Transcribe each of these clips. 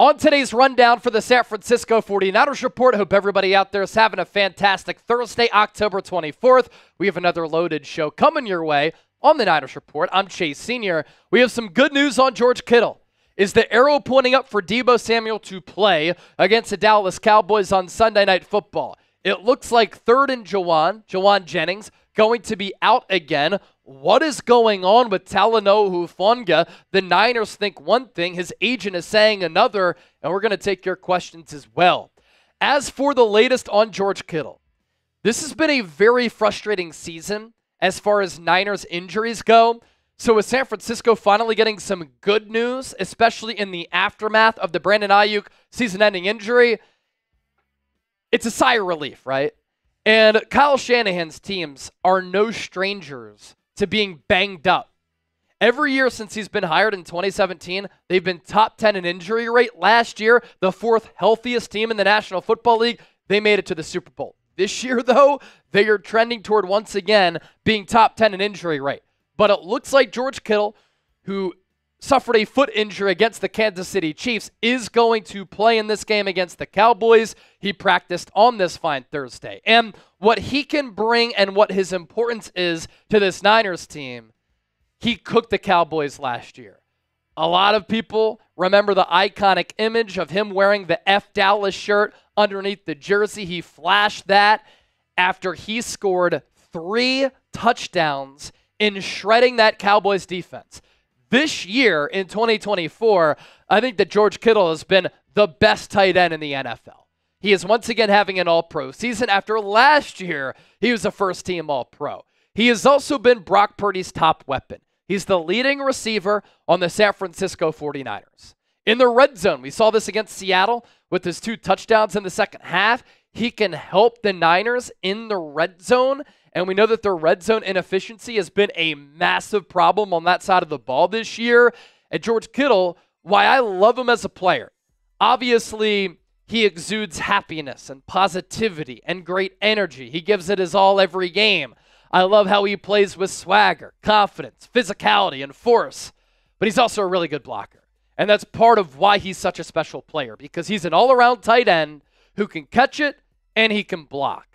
On today's rundown for the San Francisco 49ers report, hope everybody out there is having a fantastic Thursday, October 24th. We have another loaded show coming your way on the Niners report. I'm Chase Sr. We have some good news on George Kittle. Is the arrow pointing up for Deebo Samuel to play against the Dallas Cowboys on Sunday Night Football? It looks like third and Jauan Jennings, going to be out again. What is going on with Talanoa Hufanga? The Niners think one thing, his agent is saying another, and we're going to take your questions as well. As for the latest on George Kittle, this has been a very frustrating season as far as Niners injuries go. So with San Francisco finally getting some good news, especially in the aftermath of the Brandon Ayuk season-ending injury, it's a sigh of relief, right? And Kyle Shanahan's teams are no strangers to being banged up. Every year since he's been hired in 2017, they've been top 10 in injury rate. Last year, the fourth healthiest team in the National Football League, they made it to the Super Bowl. This year, though, they are trending toward once again being top 10 in injury rate. But it looks like George Kittle, who suffered a foot injury against the Kansas City Chiefs, is going to play in this game against the Cowboys. He practiced on this fine Thursday. And what he can bring and what his importance is to this Niners team, he cooked the Cowboys last year. A lot of people remember the iconic image of him wearing the F Dallas shirt underneath the jersey. He flashed that after he scored 3 touchdowns in shredding that Cowboys defense. This year, in 2024, I think that George Kittle has been the best tight end in the NFL. He is once again having an all-pro season after last year he was a first-team all-pro. He has also been Brock Purdy's top weapon. He's the leading receiver on the San Francisco 49ers. In the red zone, we saw this against Seattle with his 2 touchdowns in the second half. He can help the Niners in the red zone, and we know that their red zone inefficiency has been a massive problem on that side of the ball this year. And George Kittle, why I love him as a player, obviously he exudes happiness and positivity and great energy. He gives it his all every game. I love how he plays with swagger, confidence, physicality, and force. But he's also a really good blocker. And that's part of why he's such a special player, because he's an all-around tight end who can catch it and he can block.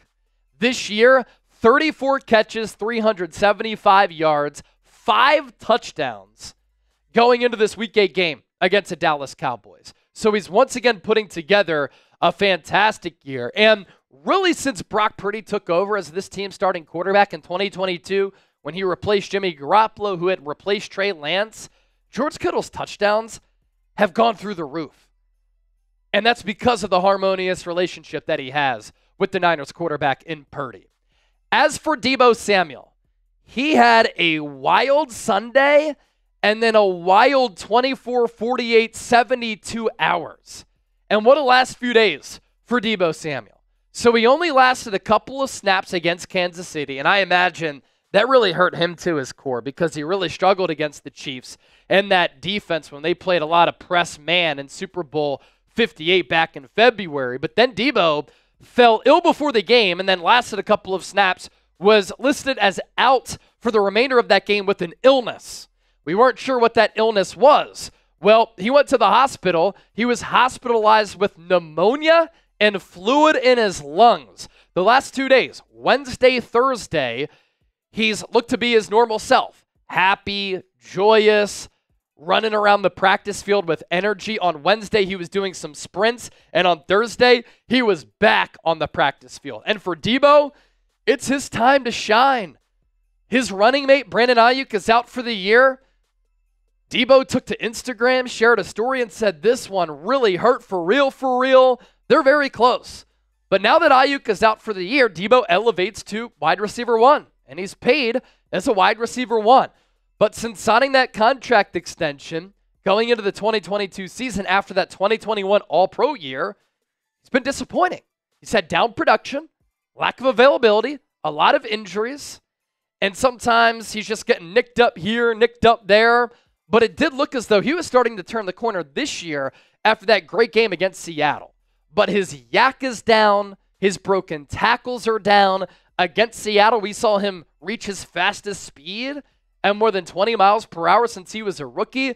This year, 34 catches, 375 yards, 5 touchdowns going into this Week 8 game against the Dallas Cowboys. So he's once again putting together a fantastic year. And really, since Brock Purdy took over as this team's starting quarterback in 2022, when he replaced Jimmy Garoppolo, who had replaced Trey Lance, George Kittle's touchdowns have gone through the roof. And that's because of the harmonious relationship that he has with the Niners quarterback in Purdy. As for Deebo Samuel, he had a wild Sunday and then a wild 24, 48, 72 hours. And what a last few days for Deebo Samuel. So he only lasted a couple of snaps against Kansas City, and I imagine that really hurt him to his core because he really struggled against the Chiefs and that defense when they played a lot of press man in Super Bowl 58 back in February. But then Deebo fell ill before the game and then lasted a couple of snaps, was listed as out for the remainder of that game with an illness. We weren't sure what that illness was. Well, he went to the hospital. He was hospitalized with pneumonia and fluid in his lungs. The last 2 days, Wednesday, Thursday, he's looked to be his normal self. Happy, joyous, running around the practice field with energy. On Wednesday, he was doing some sprints, and on Thursday, he was back on the practice field. And for Deebo, it's his time to shine. His running mate, Brandon Ayuk, is out for the year. Deebo took to Instagram, shared a story, and said, "This one really hurt for real, for real." They're very close. But now that Ayuk is out for the year, Deebo elevates to wide receiver 1, and he's paid as a wide receiver 1. But since signing that contract extension, going into the 2022 season after that 2021 All-Pro year, it's been disappointing. He's had down production, lack of availability, a lot of injuries, and sometimes he's just getting nicked up here, nicked up there. But it did look as though he was starting to turn the corner this year after that great game against Seattle. But his yak is down, his broken tackles are down. Against Seattle, we saw him reach his fastest speed at more than 20 miles per hour since he was a rookie.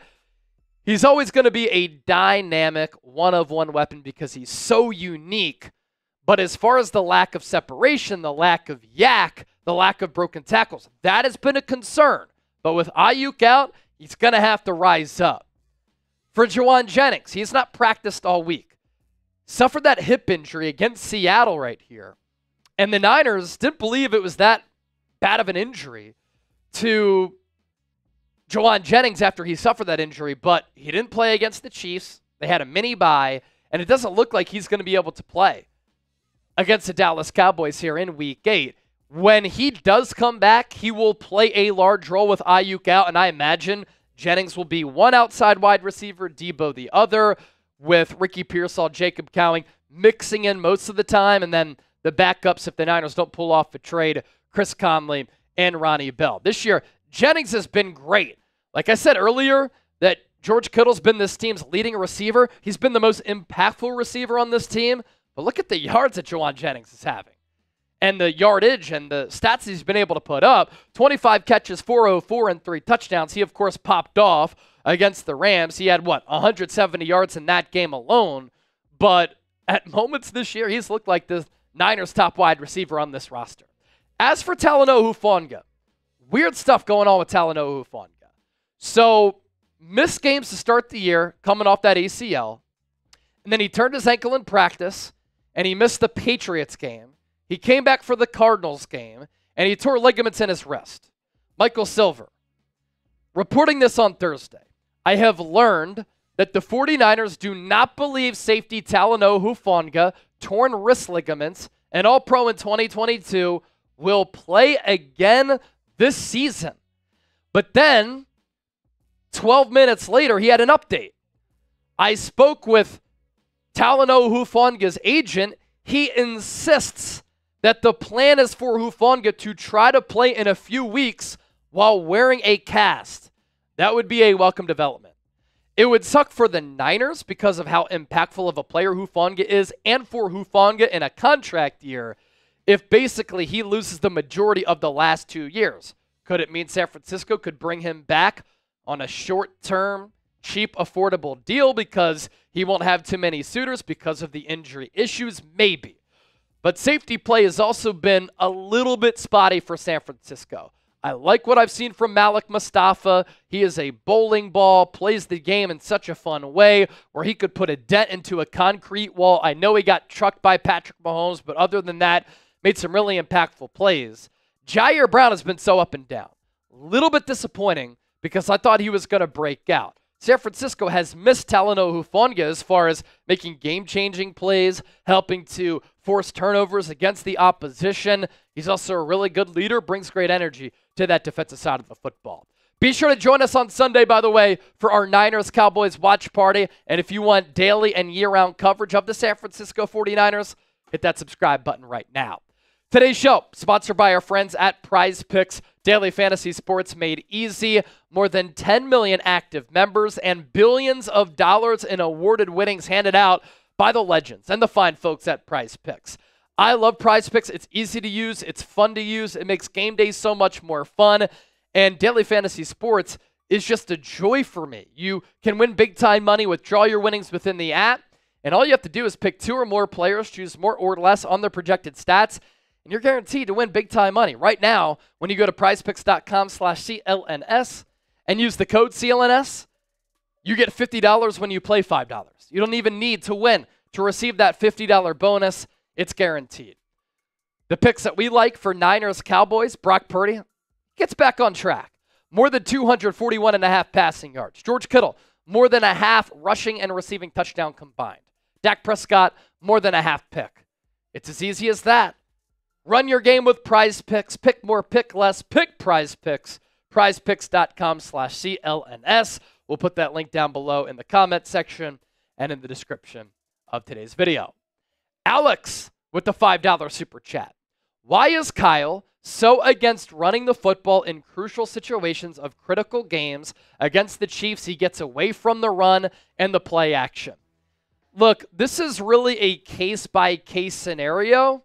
He's always going to be a dynamic one-of-one weapon because he's so unique. But as far as the lack of separation, the lack of yak, the lack of broken tackles, that has been a concern. But with Ayuk out, he's going to have to rise up. For Jauan Jennings, he's not practiced all week. Suffered that hip injury against Seattle right here. And the Niners didn't believe it was that bad of an injury to Jauan Jennings after he suffered that injury, but he didn't play against the Chiefs. They had a mini bye, and it doesn't look like he's going to be able to play against the Dallas Cowboys here in Week 8. When he does come back, he will play a large role with Ayuk out, and I imagine Jennings will be one outside wide receiver, Deebo the other, with Ricky Pearsall, Jacob Cowing mixing in most of the time, and then the backups if the Niners don't pull off a trade, Chris Conley and Ronnie Bell. This year, Jennings has been great. Like I said earlier, that George Kittle's been this team's leading receiver. He's been the most impactful receiver on this team. But look at the yards that Jauan Jennings is having. And the yardage and the stats he's been able to put up. 25 catches, 404, and 3 touchdowns. He, of course, popped off against the Rams. He had, 170 yards in that game alone. But at moments this year, he's looked like the Niners' top wide receiver on this roster. As for Talanoa Hufanga, weird stuff going on with Talanoa Hufanga. So, missed games to start the year, coming off that ACL. And then he turned his ankle in practice, and he missed the Patriots game. He came back for the Cardinals game, and he tore ligaments in his wrist. Michael Silver, reporting this on Thursday. I have learned that the 49ers do not believe safety Talanoa Hufanga, torn wrist ligaments, and All-Pro in 2022 will play again this season. But then, 12 minutes later, he had an update. I spoke with Talanoa Hufanga's agent. He insists that the plan is for Hufanga to try to play in a few weeks while wearing a cast. That would be a welcome development. It would suck for the Niners because of how impactful of a player Hufanga is, and for Hufanga in a contract year if basically he loses the majority of the last 2 years. Could it mean San Francisco could bring him back on a short-term, cheap, affordable deal because he won't have too many suitors because of the injury issues? Maybe. But safety play has also been a little bit spotty for San Francisco. I like what I've seen from Malik Mustafa. He is a bowling ball, plays the game in such a fun way where he could put a dent into a concrete wall. I know he got trucked by Patrick Mahomes, but other than that, made some really impactful plays. Jair Brown has been so up and down. A little bit disappointing because I thought he was going to break out. San Francisco has missed Talanoa Hufanga as far as making game-changing plays, helping to force turnovers against the opposition. He's also a really good leader, brings great energy to that defensive side of the football. Be sure to join us on Sunday, by the way, for our Niners-Cowboys watch party. And if you want daily and year-round coverage of the San Francisco 49ers, hit that subscribe button right now. Today's show, sponsored by our friends at Prize Picks, daily fantasy sports made easy. More than 10 million active members and billions of dollars in awarded winnings handed out by the legends and the fine folks at Prize Picks. I love Prize Picks. It's easy to use. It's fun to use. It makes game days so much more fun. And daily fantasy sports is just a joy for me. You can win big-time money, withdraw your winnings within the app, and all you have to do is pick 2 or more players, choose more or less on their projected stats, and you're guaranteed to win big-time money. Right now, when you go to prizepicks.com/CLNS and use the code CLNS, you get $50 when you play $5. You don't even need to win to receive that $50 bonus. It's guaranteed. The picks that we like for Niners Cowboys, Brock Purdy gets back on track. More than 241.5 passing yards. George Kittle, more than a half rushing and receiving touchdown combined. Dak Prescott, more than a half pick. It's as easy as that. Run your game with Prize Picks. Pick more, pick less. Pick Prize Picks. prizepicks.com/CLNS. We'll put that link down below in the comment section and in the description of today's video. Alex with the $5 super chat. Why is Kyle so against running the football in crucial situations of critical games against the Chiefs? He gets away from the run and the play action. Look, this is really a case-by-case scenario.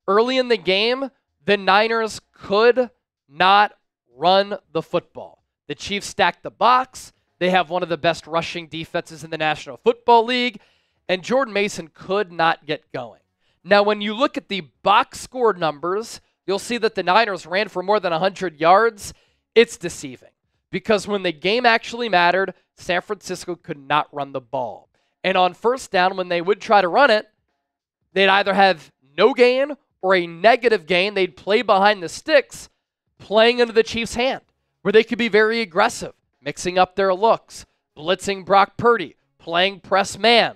Early in the game, the Niners could not run the football. The Chiefs stacked the box. They have one of the best rushing defenses in the National Football League, and Jordan Mason could not get going. Now, when you look at the box score numbers, you'll see that the Niners ran for more than 100 yards. It's deceiving because when the game actually mattered, San Francisco could not run the ball. And on first down, when they would try to run it, they'd either have no gain or a negative gain. They'd play behind the sticks, playing into the Chiefs' hand, where they could be very aggressive, mixing up their looks, blitzing Brock Purdy, playing press man.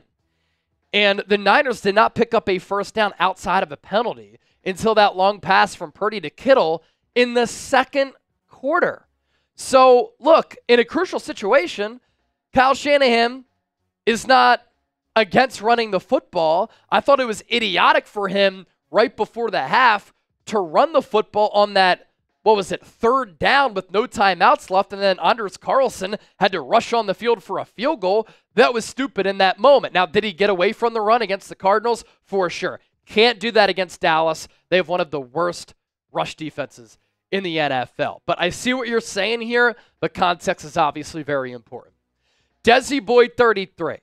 And the Niners did not pick up a first down outside of a penalty until that long pass from Purdy to Kittle in the second quarter. So, look, in a crucial situation, Kyle Shanahan is not against running the football. I thought it was idiotic for him right before the half to run the football on that, third down with no timeouts left, and then Anders Carlson had to rush on the field for a field goal. That was stupid in that moment. Now, did he get away from the run against the Cardinals? For sure. Can't do that against Dallas. They have one of the worst rush defenses in the NFL. But I see what you're saying here, but context is obviously very important. Desi Boyd 33.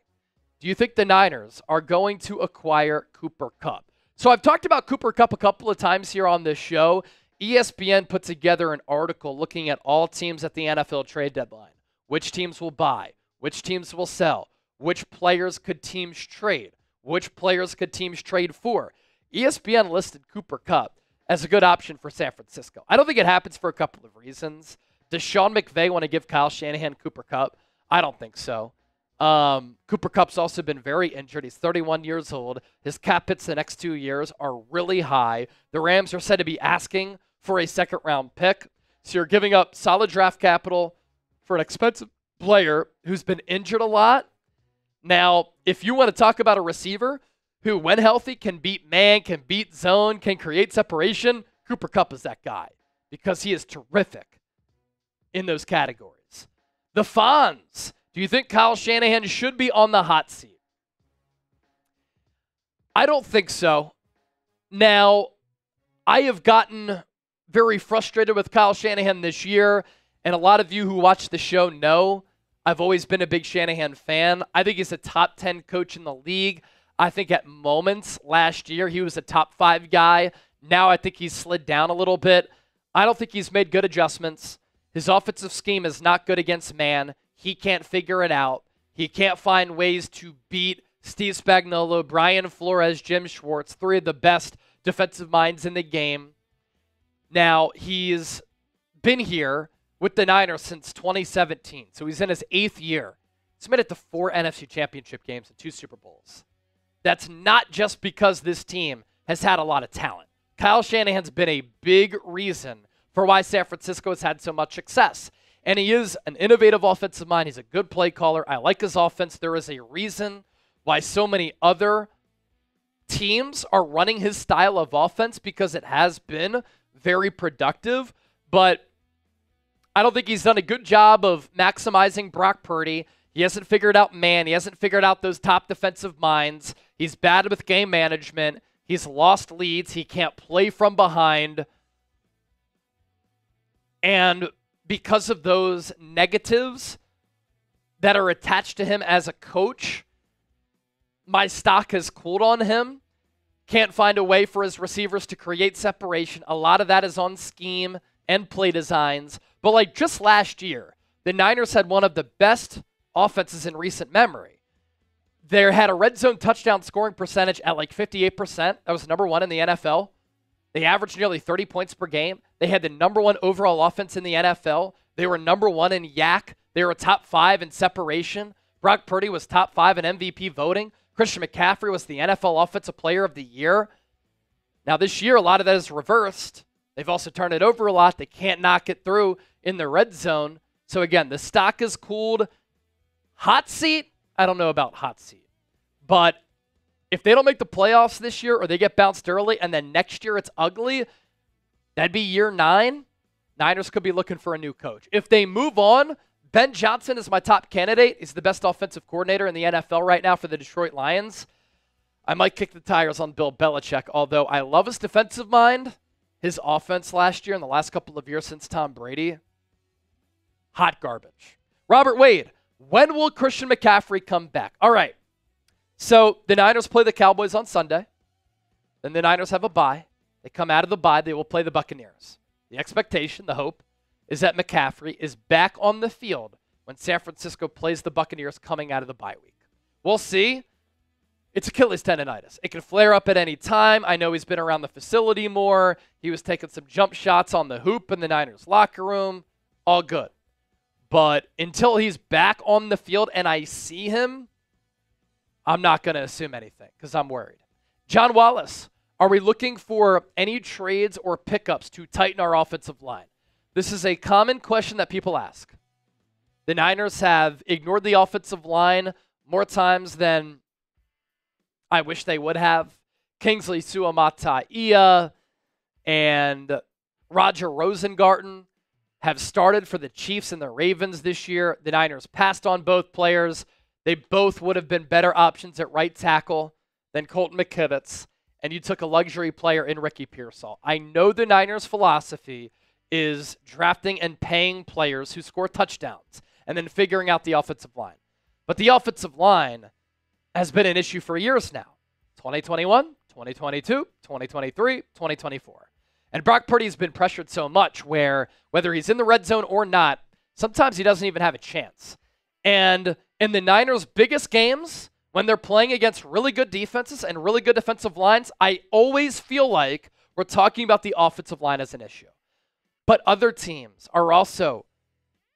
Do you think the Niners are going to acquire Cooper Kupp? So I've talked about Cooper Kupp a couple of times here on this show. ESPN put together an article looking at all teams at the NFL trade deadline. Which teams will buy? Which teams will sell? Which players could teams trade? Which players could teams trade for? ESPN listed Cooper Kupp as a good option for San Francisco. I don't think it happens for a couple of reasons. Does Sean McVay want to give Kyle Shanahan Cooper Kupp? I don't think so. Cooper Kupp's also been very injured. He's 31 years old. His cap hits the next 2 years are really high. The Rams are said to be asking for a second-round pick. So you're giving up solid draft capital for an expensive player who's been injured a lot. Now, if you want to talk about a receiver who, when healthy, can beat man, can beat zone, can create separation, Cooper Kupp is that guy because he is terrific in those categories. The Fonz. Do you think Kyle Shanahan should be on the hot seat? I don't think so. Now, I have gotten very frustrated with Kyle Shanahan this year, and a lot of you who watch the show know I've always been a big Shanahan fan. I think he's a top 10 coach in the league. I think at moments last year he was a top 5 guy. Now I think he's slid down a little bit. I don't think he's made good adjustments. His offensive scheme is not good against man. He can't figure it out. He can't find ways to beat Steve Spagnuolo, Brian Flores, Jim Schwartz, 3 of the best defensive minds in the game. Now, he's been here with the Niners since 2017, so he's in his 8th year. He's made it to 4 NFC Championship games and 2 Super Bowls. That's not just because this team has had a lot of talent. Kyle Shanahan's been a big reason for why San Francisco has had so much success. And he is an innovative offensive mind. He's a good play caller. I like his offense. There is a reason why so many other teams are running his style of offense because it has been very productive. But I don't think he's done a good job of maximizing Brock Purdy. He hasn't figured out man. He hasn't figured out those top defensive minds. He's bad with game management. He's lost leads. He can't play from behind. And because of those negatives that are attached to him as a coach, my stock has cooled on him. Can't find a way for his receivers to create separation. A lot of that is on scheme and play designs. But like just last year, the Niners had one of the best offenses in recent memory. They had a red zone touchdown scoring percentage at like 58%. That was number 1 in the NFL. They averaged nearly 30 points per game. They had the number 1 overall offense in the NFL. They were number 1 in YAC. They were top 5 in separation. Brock Purdy was top 5 in MVP voting. Christian McCaffrey was the NFL Offensive Player of the Year. Now this year, a lot of that is reversed. They've also turned it over a lot. They can't knock it through in the red zone. So again, the stock is cooled. Hot seat? I don't know about hot seat. But if they don't make the playoffs this year or they get bounced early and then next year it's ugly, that'd be year 9. Niners could be looking for a new coach. If they move on, Ben Johnson is my top candidate. He's the best offensive coordinator in the NFL right now for the Detroit Lions. I might kick the tires on Bill Belichick, although I love his defensive mind. His offense last year and the last couple of years since Tom Brady, hot garbage. Robert Wade, When will Christian McCaffrey come back? All right. So the Niners play the Cowboys on Sunday. Then the Niners have a bye. They come out of the bye. They will play the Buccaneers. The expectation, the hope, is that McCaffrey is back on the field when San Francisco plays the Buccaneers coming out of the bye week. We'll see. It's Achilles tendonitis. It can flare up at any time. I know he's been around the facility more. He was taking some jump shots on the hoop in the Niners locker room. All good. But until he's back on the field and I see him, I'm not going to assume anything because I'm worried. John Wallace, are we looking for any trades or pickups to tighten our offensive line? This is a common question that people ask. The Niners have ignored the offensive line more times than I wish they would have. Kingsley Suamataia and Roger Rosengarten have started for the Chiefs and the Ravens this year. The Niners passed on both players. They both would have been better options at right tackle than Colton McKivitz, and you took a luxury player in Ricky Pearsall. I know the Niners' philosophy is drafting and paying players who score touchdowns and then figuring out the offensive line. But the offensive line has been an issue for years now. 2021, 2022, 2023, 2024. And Brock Purdy's been pressured so much where whether he's in the red zone or not, sometimes he doesn't even have a chance. And in the Niners' biggest games, when they're playing against really good defenses and really good defensive lines, I always feel like we're talking about the offensive line as an issue. But other teams are also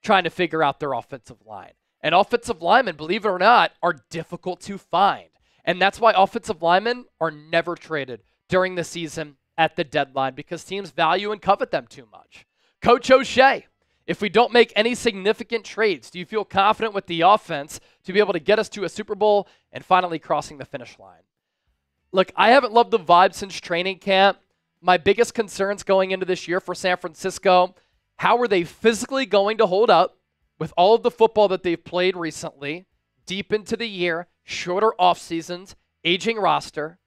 trying to figure out their offensive line. And offensive linemen, believe it or not, are difficult to find. And that's why offensive linemen are never traded during the season at the deadline because teams value and covet them too much. Coach O'Shea, if we don't make any significant trades, do you feel confident with the offense to be able to get us to a Super Bowl and finally crossing the finish line? Look, I haven't loved the vibe since training camp. My biggest concerns going into this year for San Francisco, how are they physically going to hold up with all of the football that they've played recently, deep into the year, shorter off seasons, aging roster?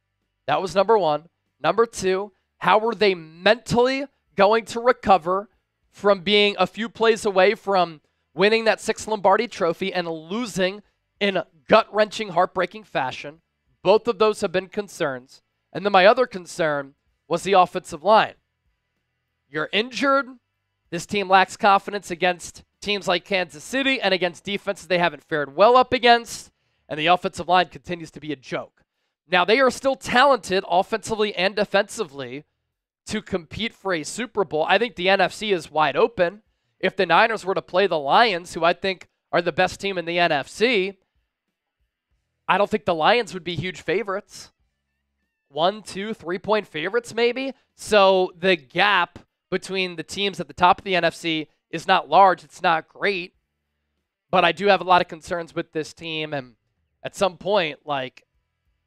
That was number one. Number two, how are they mentally going to recover from being a few plays away from winning that 6th Lombardi trophy and losing in gut-wrenching, heartbreaking fashion? Both of those have been concerns. And then my other concern was the offensive line. You're injured. This team lacks confidence against teams like Kansas City and against defenses they haven't fared well up against. And the offensive line continues to be a joke. Now, they are still talented offensively and defensively to compete for a Super Bowl. I think the NFC is wide open. If the Niners were to play the Lions, who I think are the best team in the NFC, I don't think the Lions would be huge favorites. 1, 2, 3-point favorites maybe. So the gap between the teams at the top of the NFC is not large. It's not great. But I do have a lot of concerns with this team. And at some point,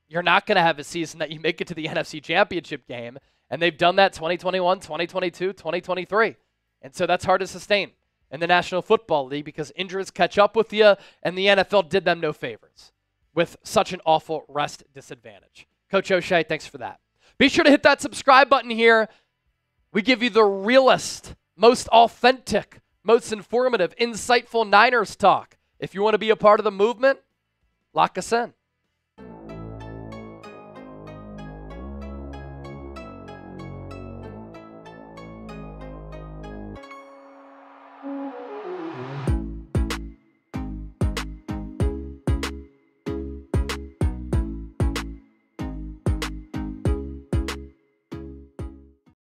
you're not going to have a season that you make it to the NFC Championship game. And they've done that 2021, 2022, 2023. And so that's hard to sustain in the National Football League because injuries catch up with you, and the NFL did them no favors with such an awful rest disadvantage. Coach O'Shea, thanks for that. Be sure to hit that subscribe button here. We give you the realest, most authentic, most informative, insightful Niners talk. If you want to be a part of the movement, lock us in.